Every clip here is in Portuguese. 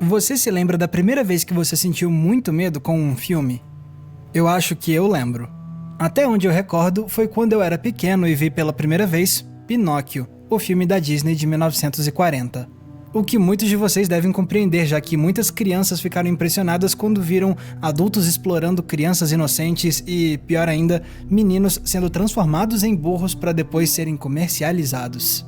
Você se lembra da primeira vez que você sentiu muito medo com um filme? Eu acho que eu lembro. Até onde eu recordo foi quando eu era pequeno e vi pela primeira vez Pinóquio, o filme da Disney de 1940. O que muitos de vocês devem compreender, já que muitas crianças ficaram impressionadas quando viram adultos explorando crianças inocentes e, pior ainda, meninos sendo transformados em burros para depois serem comercializados.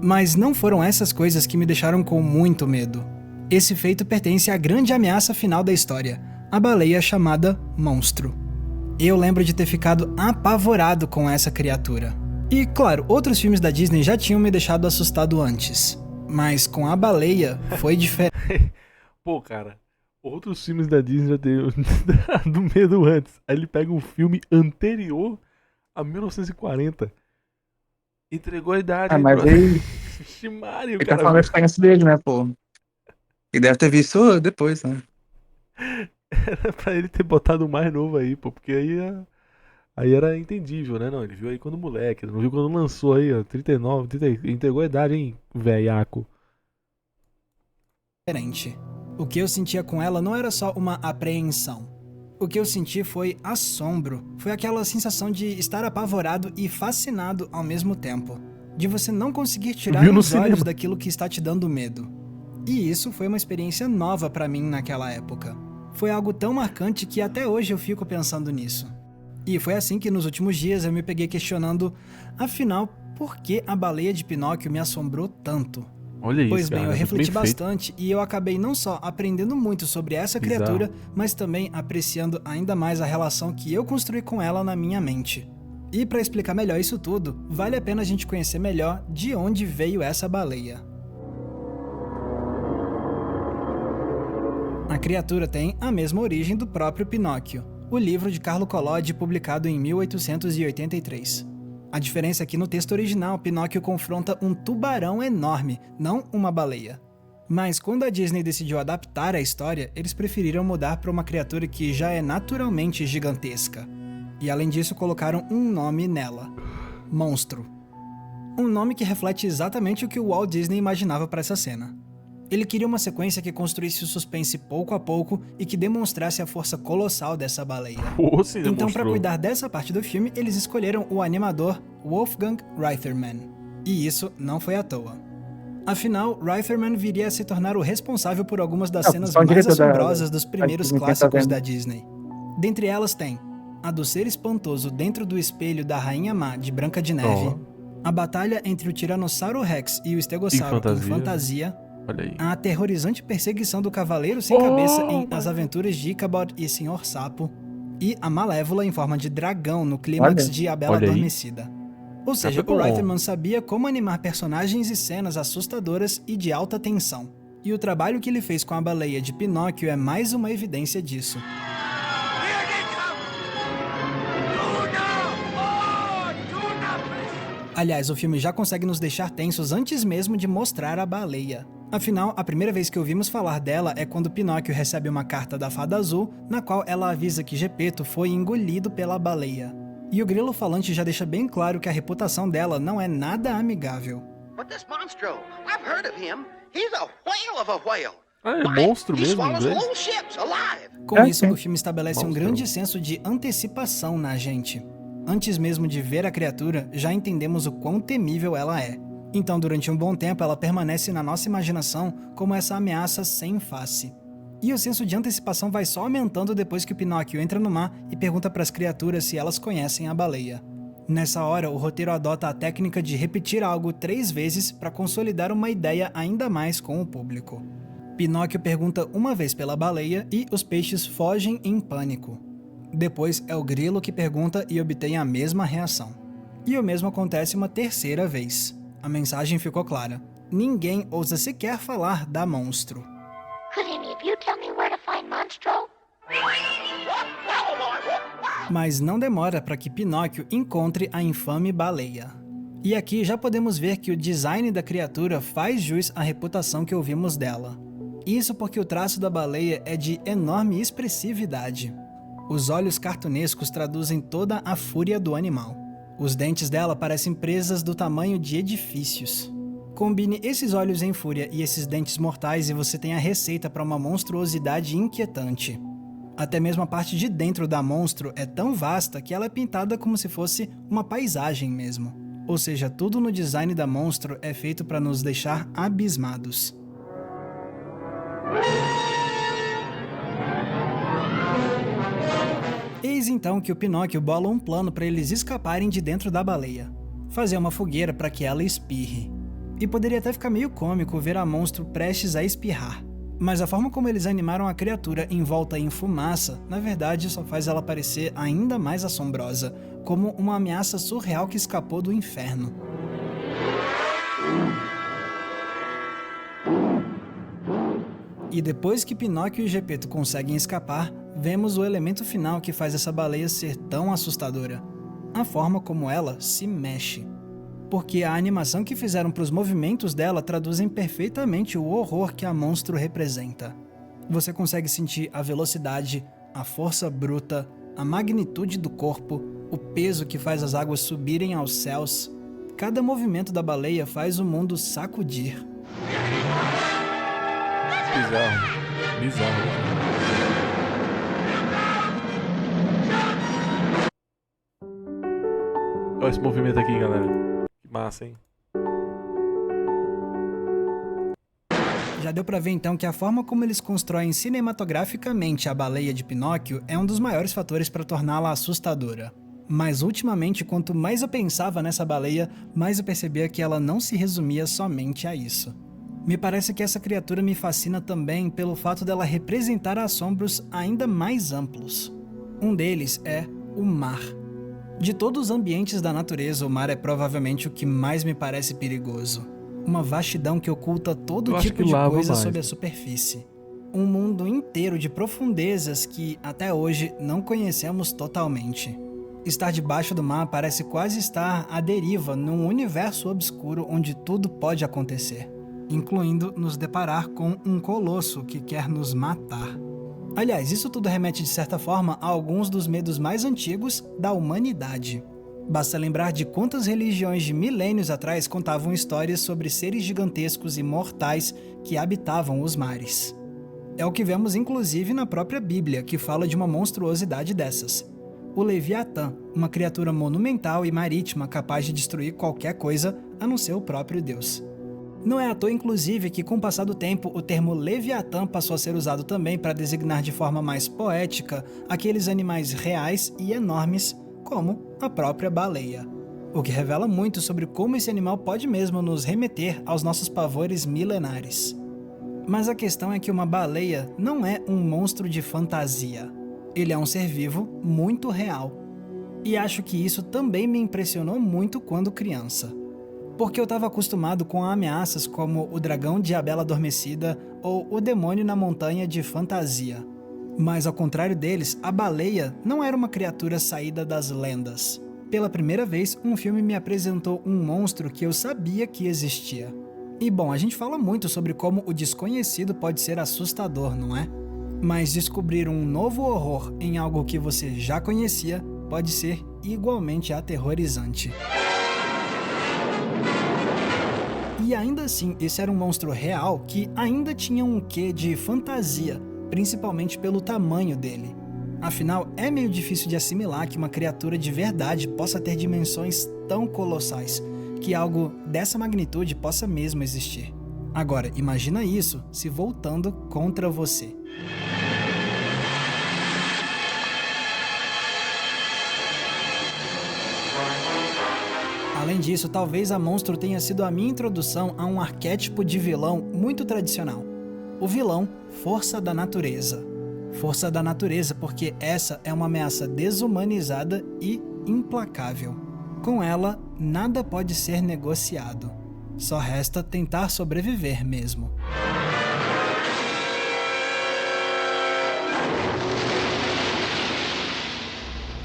Mas não foram essas coisas que me deixaram com muito medo. Esse feito pertence à grande ameaça final da história, a baleia chamada Monstro. Eu lembro de ter ficado apavorado com essa criatura. E, claro, outros filmes da Disney já tinham me deixado assustado antes. Mas com a baleia foi diferente. Pô, cara, outros filmes da Disney já teve do medo antes. Aí ele pega um filme anterior a 1940. Entregou a idade, Ah, mas brother. ele, Vixe Maria, o ele tá cara. falando a experiência dele, né, pô? Ele deve ter visto depois, né? Era pra ele ter botado o mais novo aí, pô, porque aí era entendível, né? Não, ele viu aí quando moleque, não viu quando lançou aí, ó, 39, 30, entregou a idade, hein, velhaco. O que eu sentia com ela não era só uma apreensão. O que eu senti foi assombro. Foi aquela sensação de estar apavorado e fascinado ao mesmo tempo. De você não conseguir tirar Viu no os olhos cinema. daquilo que está te dando medo. E isso foi uma experiência nova pra mim naquela época. Foi algo tão marcante que até hoje eu fico pensando nisso. E foi assim que nos últimos dias eu me peguei questionando, afinal, por que a baleia de Pinóquio me assombrou tanto? Olha isso, Pois bem, cara, eu muito refleti bem feito. bastante e eu acabei não só aprendendo muito sobre essa Bizarro. criatura, mas também apreciando ainda mais a relação que eu construí com ela na minha mente. E para explicar melhor isso tudo, vale a pena a gente conhecer melhor de onde veio essa baleia. A criatura tem a mesma origem do próprio Pinóquio, o livro de Carlo Collodi publicado em 1883. A diferença é que no texto original, Pinóquio confronta um tubarão enorme, não uma baleia. Mas quando a Disney decidiu adaptar a história, eles preferiram mudar para uma criatura que já é naturalmente gigantesca. E além disso, colocaram um nome nela: Monstro. Um nome que reflete exatamente o que o Walt Disney imaginava para essa cena. Ele queria uma sequência que construísse o suspense pouco a pouco e que demonstrasse a força colossal dessa baleia. Pô, se Então, para demonstrou. cuidar dessa parte do filme, eles escolheram o animador Wolfgang Reitherman. E isso não foi à toa. Afinal, Reitherman viria a se tornar o responsável por algumas das cenas só o mais diretor assombrosas dos primeiros Disney, quem tá clássicos vendo. da Disney. Dentre elas tem a do ser espantoso dentro do espelho da Rainha Má de Branca de Neve, a batalha entre o Tiranossauro Rex e o Estegossauro em Fantasia, Olha aí. a aterrorizante perseguição do Cavaleiro Sem Cabeça em As Aventuras de Ichabod e Sr. Sapo, e a Malévola em forma de dragão no clímax Olha. de A Bela Olha aí. Adormecida. Ou seja, foi o bom. Reitherman sabia como animar personagens e cenas assustadoras e de alta tensão. E o trabalho que ele fez com a baleia de Pinóquio é mais uma evidência disso. Aliás, o filme já consegue nos deixar tensos antes mesmo de mostrar a baleia. Afinal, a primeira vez que ouvimos falar dela é quando Pinóquio recebe uma carta da Fada Azul, na qual ela avisa que Gepeto foi engolido pela baleia. E o grilo falante já deixa bem claro que a reputação dela não é nada amigável. But this Monstro, I've heard of him. He's a whale of a whale. Ah, é monstro He mesmo em swallows inglês? whole ships alive. Com É, isso, sim. o filme estabelece um Monstro. grande senso de antecipação na gente. Antes mesmo de ver a criatura, já entendemos o quão temível ela é. Então, durante um bom tempo, ela permanece na nossa imaginação como essa ameaça sem face. E o senso de antecipação vai só aumentando depois que o Pinóquio entra no mar e pergunta para as criaturas se elas conhecem a baleia. Nessa hora, o roteiro adota a técnica de repetir algo 3 vezes para consolidar uma ideia ainda mais com o público. Pinóquio pergunta uma vez pela baleia e os peixes fogem em pânico. Depois é o grilo que pergunta e obtém a mesma reação. E o mesmo acontece uma terceira vez. A mensagem ficou clara: ninguém ousa sequer falar da Monstro. Could any of you tell me where to find Monstro? Mas não demora para que Pinóquio encontre a infame baleia. E aqui já podemos ver que o design da criatura faz jus à reputação que ouvimos dela. Isso porque o traço da baleia é de enorme expressividade. Os olhos cartunescos traduzem toda a fúria do animal. Os dentes dela parecem presas do tamanho de edifícios. Combine esses olhos em fúria e esses dentes mortais e você tem a receita para uma monstruosidade inquietante. Até mesmo a parte de dentro da monstro é tão vasta que ela é pintada como se fosse uma paisagem mesmo. Ou seja, tudo no design da monstro é feito para nos deixar abismados. Eis então que o Pinóquio bola um plano para eles escaparem de dentro da baleia. Fazer uma fogueira para que ela espirre. E poderia até ficar meio cômico ver a monstro prestes a espirrar. Mas a forma como eles animaram a criatura envolta em fumaça, na verdade só faz ela parecer ainda mais assombrosa, como uma ameaça surreal que escapou do inferno. E depois que Pinóquio e Gepeto conseguem escapar, vemos o elemento final que faz essa baleia ser tão assustadora. A forma como ela se mexe. Porque a animação que fizeram para os movimentos dela traduzem perfeitamente o horror que a monstro representa. Você consegue sentir a velocidade, a força bruta, a magnitude do corpo, o peso que faz as águas subirem aos céus. Cada movimento da baleia faz o mundo sacudir. Bizarro. Olha esse movimento aqui, galera. Que massa, hein? Já deu pra ver então que a forma como eles constroem cinematograficamente a baleia de Pinóquio é um dos maiores fatores para torná-la assustadora. Mas ultimamente, quanto mais eu pensava nessa baleia, mais eu percebia que ela não se resumia somente a isso. Me parece que essa criatura me fascina também pelo fato dela representar assombros ainda mais amplos. Um deles é o mar. De todos os ambientes da natureza, o mar é provavelmente o que mais me parece perigoso. Uma vastidão que oculta todo tipo de coisa sob a superfície. Um mundo inteiro de profundezas que, até hoje, não conhecemos totalmente. Estar debaixo do mar parece quase estar à deriva num universo obscuro onde tudo pode acontecer, incluindo nos deparar com um colosso que quer nos matar. Aliás, isso tudo remete de certa forma a alguns dos medos mais antigos da humanidade. Basta lembrar de quantas religiões de milênios atrás contavam histórias sobre seres gigantescos e mortais que habitavam os mares. É o que vemos inclusive na própria Bíblia, que fala de uma monstruosidade dessas. O Leviatã, uma criatura monumental e marítima capaz de destruir qualquer coisa, a não ser o próprio Deus. Não é à toa, inclusive, que com o passar do tempo o termo Leviatã passou a ser usado também para designar de forma mais poética aqueles animais reais e enormes, como a própria baleia. O que revela muito sobre como esse animal pode mesmo nos remeter aos nossos pavores milenares. Mas a questão é que uma baleia não é um monstro de fantasia. Ele é um ser vivo muito real. E acho que isso também me impressionou muito quando criança. Porque eu estava acostumado com ameaças como o dragão de A Bela Adormecida ou o demônio na montanha de fantasia. Mas ao contrário deles, a baleia não era uma criatura saída das lendas. Pela primeira vez, um filme me apresentou um monstro que eu sabia que existia. E bom, a gente fala muito sobre como o desconhecido pode ser assustador, não é? Mas descobrir um novo horror em algo que você já conhecia pode ser igualmente aterrorizante. E ainda assim, esse era um monstro real que ainda tinha um quê de fantasia, principalmente pelo tamanho dele. Afinal, é meio difícil de assimilar que uma criatura de verdade possa ter dimensões tão colossais, que algo dessa magnitude possa mesmo existir. Agora, imagina isso se voltando contra você. Além disso, talvez a monstro tenha sido a minha introdução a um arquétipo de vilão muito tradicional. O vilão, força da natureza. Força da natureza porque essa é uma ameaça desumanizada e implacável. Com ela, nada pode ser negociado. Só resta tentar sobreviver mesmo.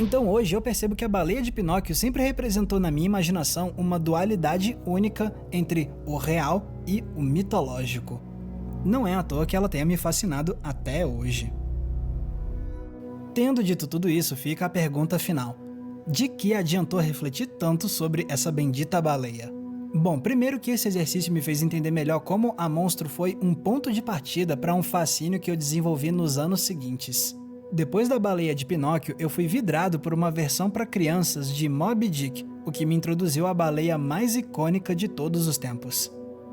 Então hoje eu percebo que a baleia de Pinóquio sempre representou na minha imaginação uma dualidade única entre o real e o mitológico. Não é à toa que ela tenha me fascinado até hoje. Tendo dito tudo isso, fica a pergunta final. De que adiantou refletir tanto sobre essa bendita baleia? Bom, primeiro que esse exercício me fez entender melhor como a Monstro foi um ponto de partida para um fascínio que eu desenvolvi nos anos seguintes. Depois da Baleia de Pinóquio, eu fui vidrado por uma versão para crianças de Moby Dick, o que me introduziu à baleia mais icônica de todos os tempos.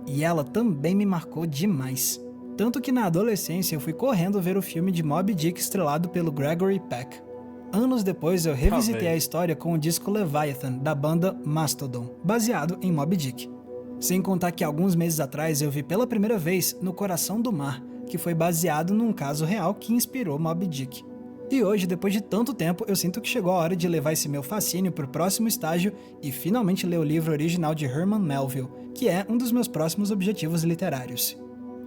E ela também me marcou demais. Tanto que na adolescência eu fui correndo ver o filme de Moby Dick estrelado pelo Gregory Peck. Anos depois eu revisitei a história com o disco Leviathan, da banda Mastodon, baseado em Moby Dick. Sem contar que alguns meses atrás eu vi pela primeira vez No Coração do Mar, que foi baseado num caso real que inspirou Moby Dick. E hoje, depois de tanto tempo, eu sinto que chegou a hora de levar esse meu fascínio pro próximo estágio e finalmente ler o livro original de Herman Melville, que é um dos meus próximos objetivos literários.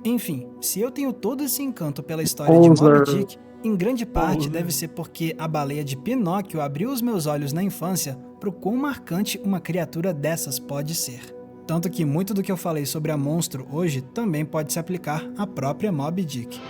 Enfim, se eu tenho todo esse encanto pela história de Moby Dick, em grande parte deve ser porque a baleia de Pinóquio abriu os meus olhos na infância pro quão marcante uma criatura dessas pode ser. Tanto que muito do que eu falei sobre a Monstro hoje também pode se aplicar à própria Moby Dick.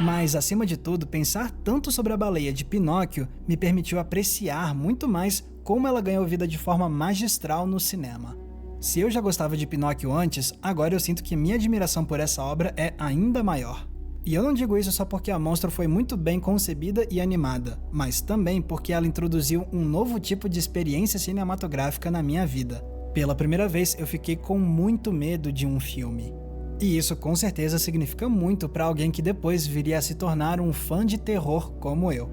Mas, acima de tudo, pensar tanto sobre a baleia de Pinóquio me permitiu apreciar muito mais como ela ganhou vida de forma magistral no cinema. Se eu já gostava de Pinóquio antes, agora eu sinto que minha admiração por essa obra é ainda maior. E eu não digo isso só porque a Monstro foi muito bem concebida e animada, mas também porque ela introduziu um novo tipo de experiência cinematográfica na minha vida. Pela primeira vez, eu fiquei com muito medo de um filme. E isso com certeza significa muito para alguém que depois viria a se tornar um fã de terror como eu.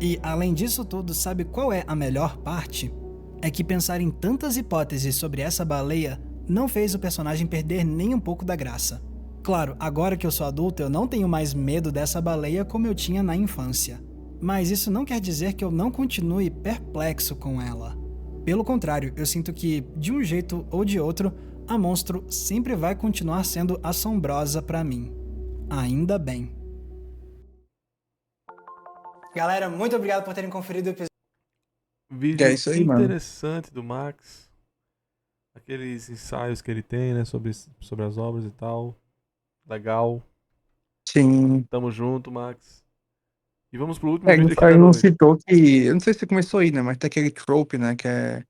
E além disso tudo, sabe qual é a melhor parte? É que pensar em tantas hipóteses sobre essa baleia não fez o personagem perder nem um pouco da graça. Claro, agora que eu sou adulto, eu não tenho mais medo dessa baleia como eu tinha na infância. Mas isso não quer dizer que eu não continue perplexo com ela. Pelo contrário, eu sinto que, de um jeito ou de outro, a Monstro sempre vai continuar sendo assombrosa pra mim. Ainda bem. Galera, muito obrigado por terem conferido o episódio. Vídeo É isso aí, mano. interessante do Max. Aqueles ensaios que ele tem, né, sobre as obras e tal. Legal. Sim. Tamo junto, Max. E vamos pro último É, vídeo aqui da aí não noite. citou que. Eu não sei se você começou aí, né? Mas tem aquele trope, né? Que é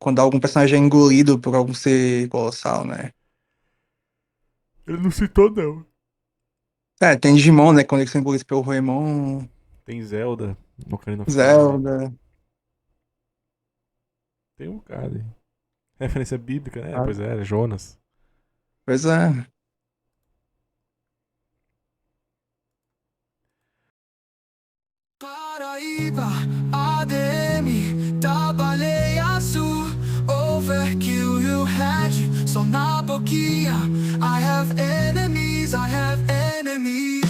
quando algum personagem é engolido por algum ser colossal, né? Ele não citou, não. É, tem Digimon, né? Quando eles são engolidos pelo Goemon, Tem Zelda, Ocarina of Time. Zelda. Tem um cara aí. Referência bíblica, né? Ah. Pois é, Jonas. Pois é. Paraíba, ADM, da baleia azul. Overkill, you had, só na boquinha. I have enemies, I have enemies.